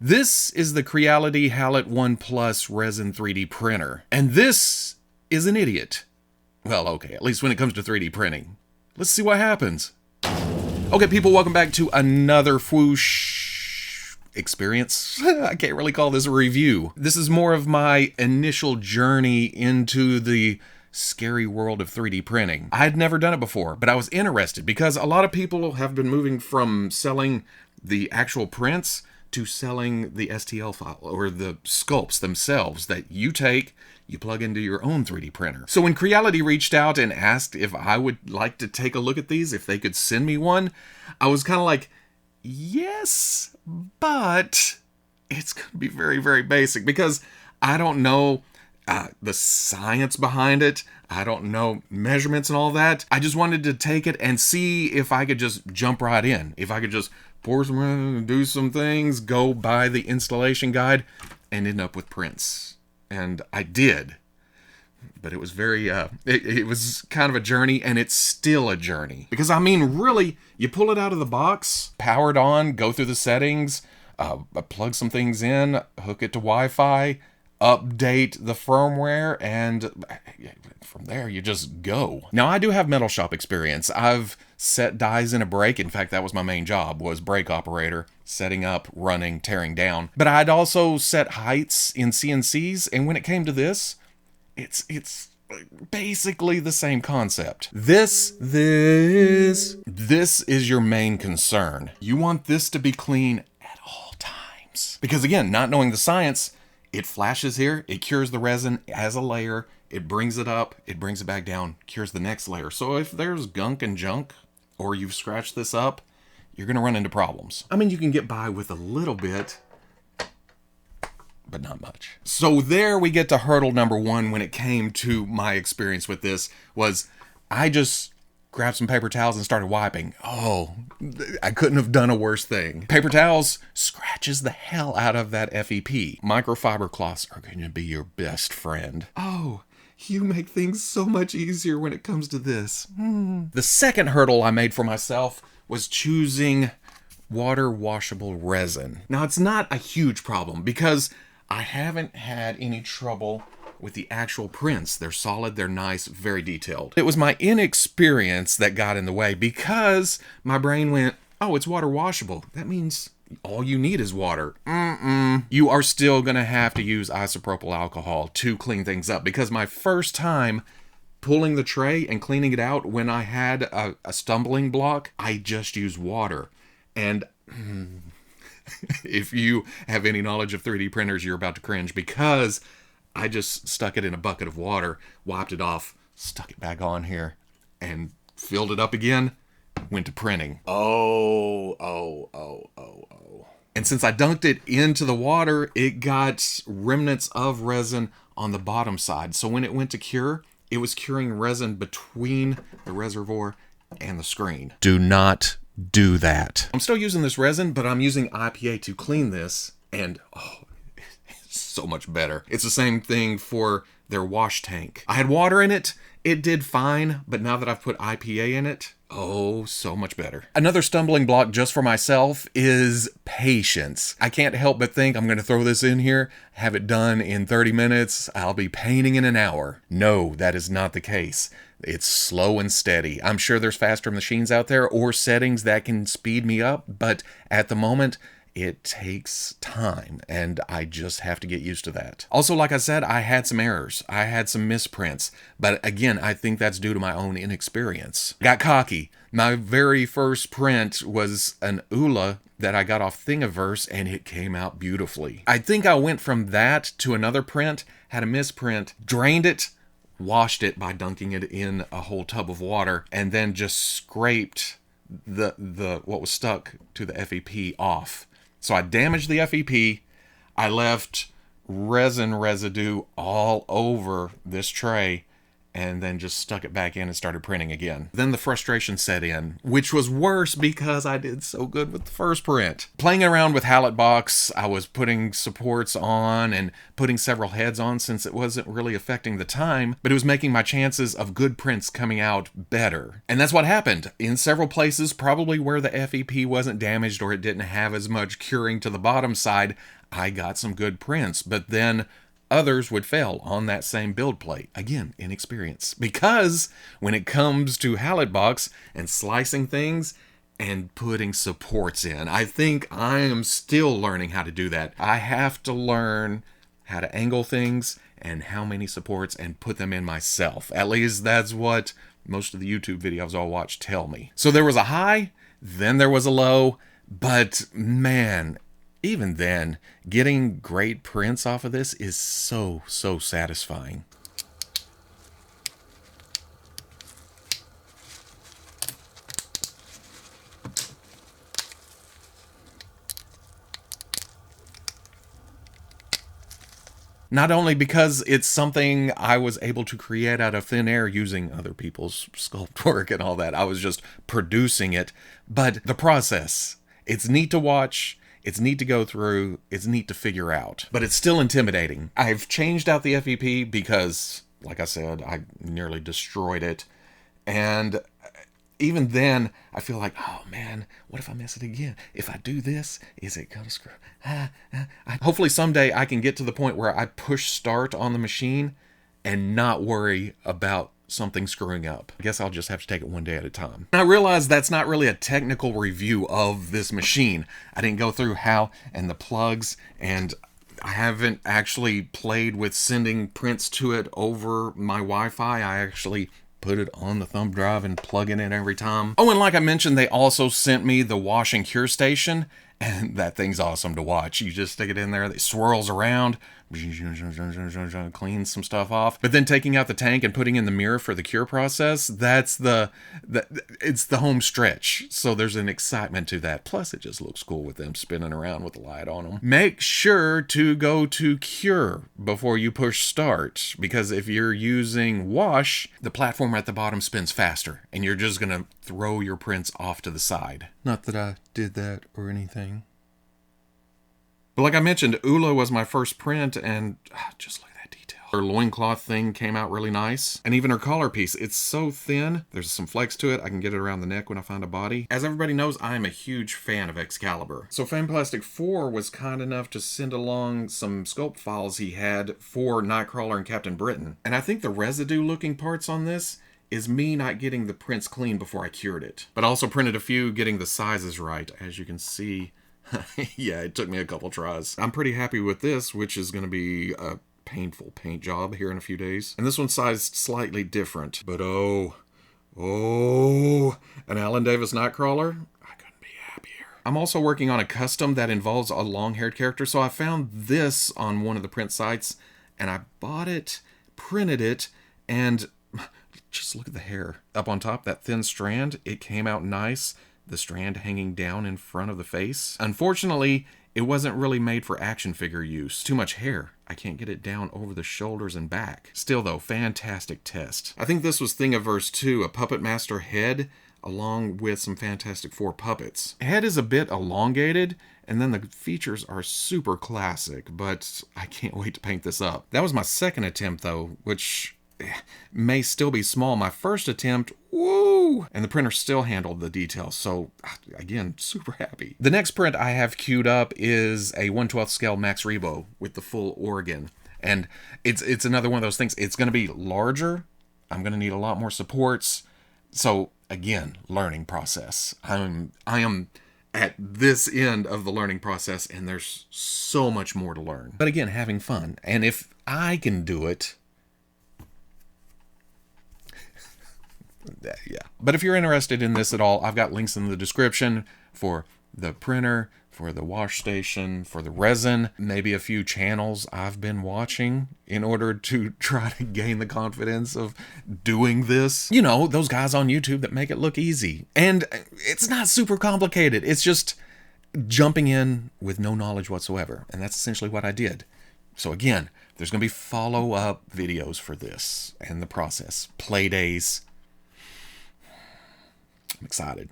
This is the Creality Halot 1 Plus Resin 3D printer. And this is an idiot. Well, okay, at least when it comes to 3D printing. Let's see what happens. Okay, people, welcome back to another Fwoosh experience. I can't really call this a review. This is more of my initial journey into the scary world of 3D printing. I had never done it before, but I was interested because a lot of people have been moving from selling the actual prints to selling the STL file or the sculpts themselves that you take, you plug into your own 3D printer. So when Creality reached out and asked if I would like to take a look at these, if they could send me one, I was kind of like, yes, but it's going to be very, very basic because I don't know the science behind it. I don't know measurements and all that. I just wanted to take it and see if I could just jump right in. If I could just pour some, do some things, go buy the installation guide, and end up with prints. And I did. But it was very, it was kind of a journey, and it's still a journey. Because, I mean, really, you pull it out of the box, power it on, go through the settings, plug some things in, hook it to Wi-Fi, update the firmware, and from there you just go. Now, I do have metal shop experience. I've set dies in a brake. In fact, that was my main job, was brake operator, setting up, running, tearing down. But I'd also set heights in CNCs, and when it came to this, it's basically the same concept. This is your main concern. You want this to be clean at all times. Because again, not knowing the science, it flashes here, it cures the resin as a layer, it brings it up, it brings it back down, cures the next layer. So if there's gunk and junk, or you've scratched this up, you're gonna run into problems. I mean, you can get by with a little bit, but not much. So there we get to hurdle number one when it came to my experience with this, was I just grabbed some paper towels and started wiping. Oh, I couldn't have done a worse thing. Paper towels scratches the hell out of that FEP. Microfiber cloths are going to be your best friend. Oh, you make things so much easier when it comes to this. The second hurdle I made for myself was choosing water washable resin. Now, it's not a huge problem because I haven't had any trouble with the actual prints. They're solid, they're nice, very detailed. It was my inexperience that got in the way because my brain went, oh, it's water washable. That means all you need is water. You are still gonna have to use isopropyl alcohol to clean things up, because my first time pulling the tray and cleaning it out when I had a stumbling block, I just used water. And if you have any knowledge of 3D printers, you're about to cringe, because I just stuck it in a bucket of water, wiped it off, stuck it back on here, and filled it up again, went to printing. Oh. And since I dunked it into the water, it got remnants of resin on the bottom side. So when it went to cure, it was curing resin between the reservoir and the screen. Do not do that. I'm still using this resin, but I'm using IPA to clean this, and oh, so much better. It's the same thing for their wash tank. I had water in it, it did fine, but now that I've put IPA in it, oh, so much better. Another stumbling block just for myself is patience. I can't help but think I'm gonna throw this in here, have it done in 30 minutes, I'll be painting in an hour. No, that is not the case. It's slow and steady. I'm sure there's faster machines out there or settings that can speed me up, but at the moment, it takes time, and I just have to get used to that. Also, like I said, I had some errors. I had some misprints, but again, I think that's due to my own inexperience. Got cocky. My very first print was an ULA that I got off Thingiverse, and it came out beautifully. I think I went from that to another print, had a misprint, drained it, washed it by dunking it in a whole tub of water, and then just scraped the what was stuck to the FEP off. So I damaged the FEP, I left resin residue all over this tray, and then just stuck it back in and started printing again. Then the frustration set in, which was worse because I did so good with the first print. Playing around with Halot Box, I was putting supports on and putting several heads on since it wasn't really affecting the time, but it was making my chances of good prints coming out better. And that's what happened. In several places, probably where the FEP wasn't damaged or it didn't have as much curing to the bottom side, I got some good prints, but then others would fail on that same build plate. Again, inexperience. Because when it comes to Halot Box and slicing things and putting supports in, I think I am still learning how to do that. I have to learn how to angle things and how many supports and put them in myself. At least that's what most of the YouTube videos I'll watch tell me. So there was a high, then there was a low, but man, even then, getting great prints off of this is so satisfying. Not only because it's something I was able to create out of thin air using other people's sculpt work and all that, I was just producing it, but the process, it's neat to watch. It's neat to go through, it's neat to figure out, but it's still intimidating. I've changed out the FEP because, like I said, I nearly destroyed it. And even then, I feel like, oh man, what if I mess it again? If I do this, is it gonna screw? Hopefully someday I can get to the point where I push start on the machine and not worry about something screwing up. I guess I'll just have to take it one day at a time. And I realize that's not really a technical review of this machine. I didn't go through how and the plugs, and I haven't actually played with sending prints to it over my Wi-Fi. I actually put it on the thumb drive and plug it in every time. Oh, and like I mentioned, they also sent me the wash and cure station, and that thing's awesome to watch. You just stick it in there, it swirls around, cleans some stuff off. But then taking out the tank and putting in the mirror for the cure process, it's the home stretch. So there's an excitement to that. Plus it just looks cool with them spinning around with the light on them. Make sure to go to cure before you push start, because if you're using wash, the platform at the bottom spins faster and you're just gonna throw your prints off to the side. Not that I did that or anything. But like I mentioned, Ula was my first print, and just look at that detail. Her loincloth thing came out really nice. And even her collar piece, it's so thin. There's some flex to it. I can get it around the neck when I find a body. As everybody knows, I'm a huge fan of Excalibur. So Fanplastic 4 was kind enough to send along some sculpt files he had for Nightcrawler and Captain Britain. And I think the residue looking parts on this is me not getting the prints clean before I cured it. But I also printed a few getting the sizes right, as you can see. Yeah, it took me a couple tries. I'm pretty happy with this, which is going to be a painful paint job here in a few days. And this one's sized slightly different. But oh, an Alan Davis Nightcrawler? I couldn't be happier. I'm also working on a custom that involves a long-haired character, so I found this on one of the print sites, and I bought it, printed it, and just look at the hair. Up on top, that thin strand, it came out nice. The strand hanging down in front of the face. Unfortunately, it wasn't really made for action figure use. Too much hair. I can't get it down over the shoulders and back. Still though, fantastic test. I think this was Thingiverse 2, a Puppet Master head, along with some Fantastic Four puppets. Head is a bit elongated, and then the features are super classic, but I can't wait to paint this up. That was my second attempt though, which may still be small. My first attempt, woo! And the printer still handled the details, so again, super happy. The next print I have queued up is a 1/12 scale Max Rebo with the full organ. And it's another one of those things. It's going to be larger. I'm going to need a lot more supports. So again, learning process. I am at this end of the learning process, and there's so much more to learn. But again, having fun. And if I can do it, yeah. But if you're interested in this at all, I've got links in the description for the printer, for the wash station, for the resin, maybe a few channels I've been watching in order to try to gain the confidence of doing this. You know, those guys on YouTube that make it look easy. And it's not super complicated. It's just jumping in with no knowledge whatsoever. And that's essentially what I did. So again, there's going to be follow-up videos for this and the process. Play days. I'm excited.